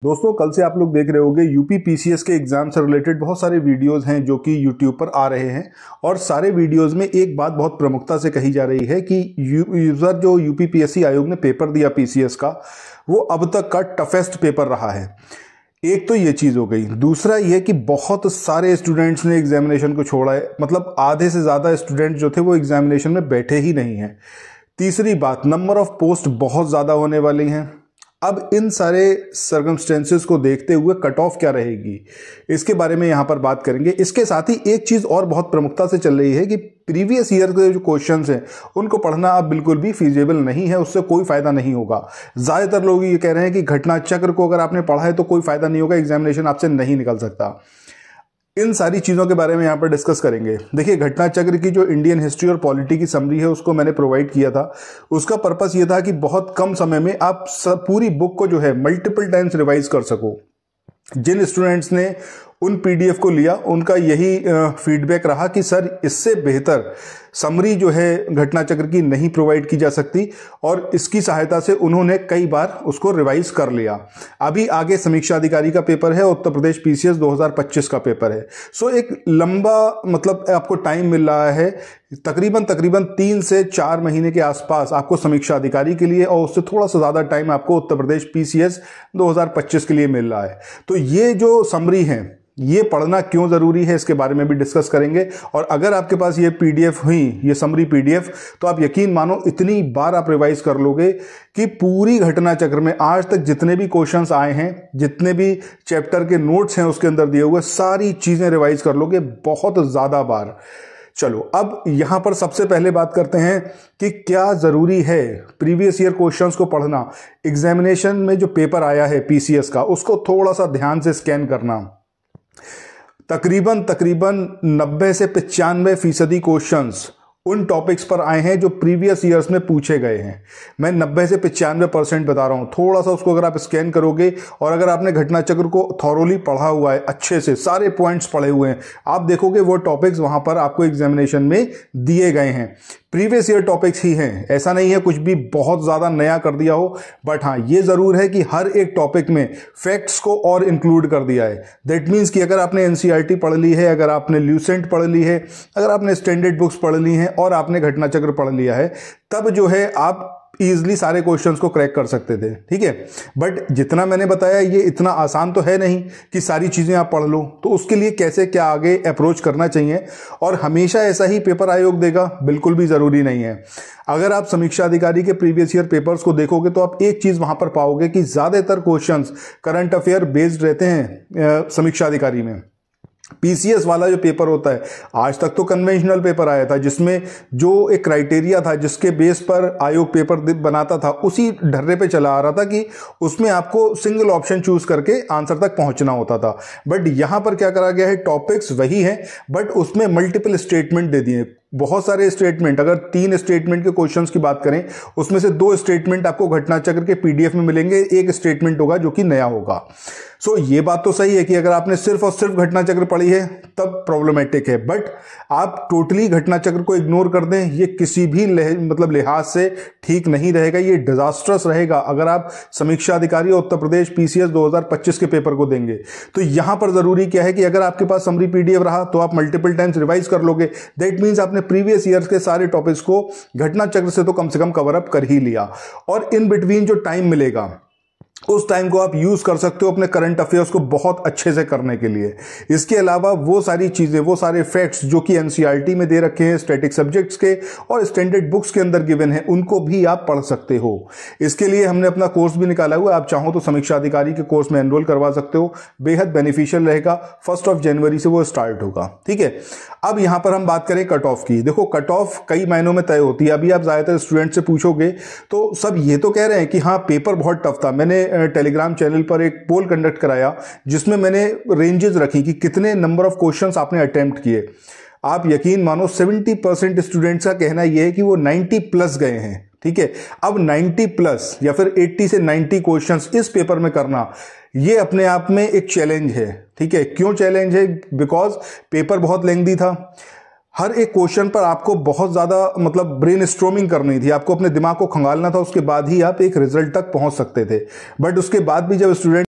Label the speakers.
Speaker 1: दोस्तों कल से आप लोग देख रहे होंगे यूपी पीसीएस के एग्जाम से रिलेटेड बहुत सारे वीडियोस हैं जो कि यूट्यूब पर आ रहे हैं। और सारे वीडियोस में एक बात बहुत प्रमुखता से कही जा रही है कि यूजर जो यूपी पीएससी आयोग ने पेपर दिया पीसीएस का, वो अब तक का टफेस्ट पेपर रहा है। एक तो ये चीज हो गई। दूसरा ये कि बहुत सारे स्टूडेंट्स ने एग्जामिनेशन को छोड़ा है, मतलब आधे से ज्यादा स्टूडेंट जो थे वो एग्जामिनेशन में बैठे ही नहीं हैं। तीसरी बात, नंबर ऑफ पोस्ट बहुत ज्यादा होने वाली हैं। अब इन सारे सर्कमस्टेंसेस को देखते हुए कट ऑफ क्या रहेगी, इसके बारे में यहां पर बात करेंगे। इसके साथ ही एक चीज और बहुत प्रमुखता से चल रही है कि प्रीवियस ईयर के जो क्वेश्चंस हैं उनको पढ़ना अब बिल्कुल भी फीजिबल नहीं है, उससे कोई फायदा नहीं होगा। ज्यादातर लोग ये कह रहे हैं कि घटना चक्र को अगर आपने पढ़ा है तो कोई फायदा नहीं होगा, एग्जामिनेशन आपसे नहीं निकल सकता। इन सारी चीजों के बारे में यहां पर डिस्कस करेंगे। देखिए, घटना चक्र की जो इंडियन हिस्ट्री और पॉलिटी की समरी है उसको मैंने प्रोवाइड किया था। उसका पर्पस ये था कि बहुत कम समय में आप पूरी बुक को जो है मल्टीपल टाइम्स रिवाइज कर सको। जिन स्टूडेंट्स ने उन पीडीएफ को लिया उनका यही फीडबैक रहा कि सर इससे बेहतर समरी जो है घटना चक्र की नहीं प्रोवाइड की जा सकती, और इसकी सहायता से उन्होंने कई बार उसको रिवाइज कर लिया। अभी आगे समीक्षा अधिकारी का पेपर है, उत्तर प्रदेश पीसीएस 2025 का पेपर है। सो एक लंबा मतलब आपको टाइम मिल रहा है, तकरीबन 3 से 4 महीने के आसपास आपको समीक्षा अधिकारी के लिए, और उससे थोड़ा सा ज्यादा टाइम आपको उत्तर प्रदेश पीसीएस 2025 के लिए मिल रहा है। तो ये जो समरी है ये पढ़ना क्यों जरूरी है इसके बारे में भी डिस्कस करेंगे। और अगर आपके पास ये पीडीएफ हुई, ये समरी पीडीएफ, तो आप यकीन मानो इतनी बार आप रिवाइज कर लोगे कि पूरी घटना चक्र में आज तक जितने भी क्वेश्चंस आए हैं, जितने भी चैप्टर के नोट्स हैं उसके अंदर दिए हुए, सारी चीजें रिवाइज कर लोगे बहुत ज्यादा बार। चलो अब यहां पर सबसे पहले बात करते हैं कि क्या जरूरी है प्रीवियस ईयर क्वेश्चंस को पढ़ना। एग्जामिनेशन में जो पेपर आया है पीसीएस का, उसको थोड़ा सा ध्यान से स्कैन करना। तकरीबन 90 से 95% क्वेश्चंस उन टॉपिक्स पर आए हैं जो प्रीवियस ईयर्स में पूछे गए हैं। मैं 90 से 95% बता रहा हूं। थोड़ा सा उसको अगर आप स्कैन करोगे और अगर आपने घटना चक्र को थॉरोली पढ़ा हुआ है, अच्छे से सारे पॉइंट्स पढ़े हुए हैं, आप देखोगे वो टॉपिक्स वहां पर आपको एग्जामिनेशन में दिए गए हैं, प्रीवियस ईयर टॉपिक्स ही हैं। ऐसा नहीं है कुछ भी बहुत ज्यादा नया कर दिया हो, बट हाँ ये जरूर है कि हर एक टॉपिक में फैक्ट्स को और इंक्लूड कर दिया है। दैट मीन्स कि अगर आपने एनसीईआरटी पढ़ ली है, अगर आपने ल्यूसेंट पढ़ ली है, अगर आपने स्टैंडर्ड बुक्स पढ़ ली हैं और आपने घटना चक्र पढ़ लिया है, तब जो है आप इजिली सारे क्वेश्चंस को क्रैक कर सकते थे। ठीक है, बट जितना मैंने बताया ये इतना आसान तो है नहीं कि सारी चीजें आप पढ़ लो। तो उसके लिए कैसे क्या आगे अप्रोच करना चाहिए, और हमेशा ऐसा ही पेपर आयोग देगा, बिल्कुल भी जरूरी नहीं है। अगर आप समीक्षा अधिकारी के प्रीवियस ईयर पेपर्स को देखोगे तो आप एक चीज वहां पर पाओगे कि ज्यादातर क्वेश्चंस करंट अफेयर बेस्ड रहते हैं समीक्षा अधिकारी में। पीसीएस वाला जो पेपर होता है, आज तक तो कन्वेंशनल पेपर आया था जिसमें जो एक क्राइटेरिया था जिसके बेस पर आयोग पेपर बनाता था, उसी ढर्रे पे चला आ रहा था कि उसमें आपको सिंगल ऑप्शन चूज करके आंसर तक पहुंचना होता था। बट यहां पर क्या करा गया है, टॉपिक्स वही हैं बट उसमें मल्टीपल स्टेटमेंट दे दिए। बहुत सारे स्टेटमेंट, अगर 3 स्टेटमेंट के क्वेश्चंस की बात करें उसमें से 2 स्टेटमेंट आपको घटना चक्र के पीडीएफ में मिलेंगे, एक स्टेटमेंट होगा जो कि नया होगा। सो ये बात तो सही है कि अगर आपने सिर्फ और सिर्फ घटना चक्र पढ़ी है तब प्रॉब्लमेटिक है, बट आप टोटली घटना चक्र को इग्नोर कर दें, ये किसी भी लिहाज से ठीक नहीं रहेगा, ये डिजास्ट्रस रहेगा अगर आप समीक्षा अधिकारी और उत्तर प्रदेश पीसीएस 2025 के पेपर को देंगे। तो यहां पर जरूरी क्या है कि अगर आपके पास समरी पीडीएफ रहा तो आप मल्टीपल टाइम्स रिवाइज कर लोगे। दैट मीन्स आपने प्रीवियस ईयर्स के सारे टॉपिक्स को घटना चक्र से तो कम से कम कवर अप कर ही लिया, और इन बिटवीन जो टाइम मिलेगा उस टाइम को आप यूज कर सकते हो अपने करंट अफेयर्स को बहुत अच्छे से करने के लिए। इसके अलावा वो सारी चीजें, वो सारे फैक्ट्स जो कि एनसीईआरटी में दे रखे हैं स्टैटिक सब्जेक्ट्स के और स्टैंडर्ड बुक्स के अंदर गिवन है, उनको भी आप पढ़ सकते हो। इसके लिए हमने अपना कोर्स भी निकाला हुआ है, आप चाहो तो समीक्षा अधिकारी के कोर्स में एनरोल करवा सकते हो, बेहद बेनिफिशियल रहेगा। 1 जनवरी से वो स्टार्ट होगा। ठीक है, अब यहां पर हम बात करें कट ऑफ की। देखो, कट ऑफ कई महीनों में तय होती है। अभी आप ज्यादातर स्टूडेंट से पूछोगे तो सब ये तो कह रहे हैं कि हाँ पेपर बहुत टफ था। मैंने टेलीग्राम चैनल पर एक पोल कंडक्ट कराया जिसमें मैंने रेंजेस रखी कि कितने नंबर ऑफ क्वेश्चंस आपने अटेम्प्ट किए। आप यकीन मानो 70% स्टूडेंट्स का कहना यह है कि वो 90 प्लस गए हैं। ठीक है, अब 90 प्लस या फिर 80 से 90 क्वेश्चंस इस पेपर में करना, ये अपने आप में एक चैलेंज है। ठीक है, क्यों चैलेंज है? बिकॉज पेपर बहुत लेंथी था। हर एक क्वेश्चन पर आपको बहुत ज्यादा ब्रेन स्ट्रोमिंग करनी थी, आपको अपने दिमाग को खंगालना था, उसके बाद ही आप एक रिजल्ट तक पहुंच सकते थे। बट उसके बाद भी जब स्टूडेंट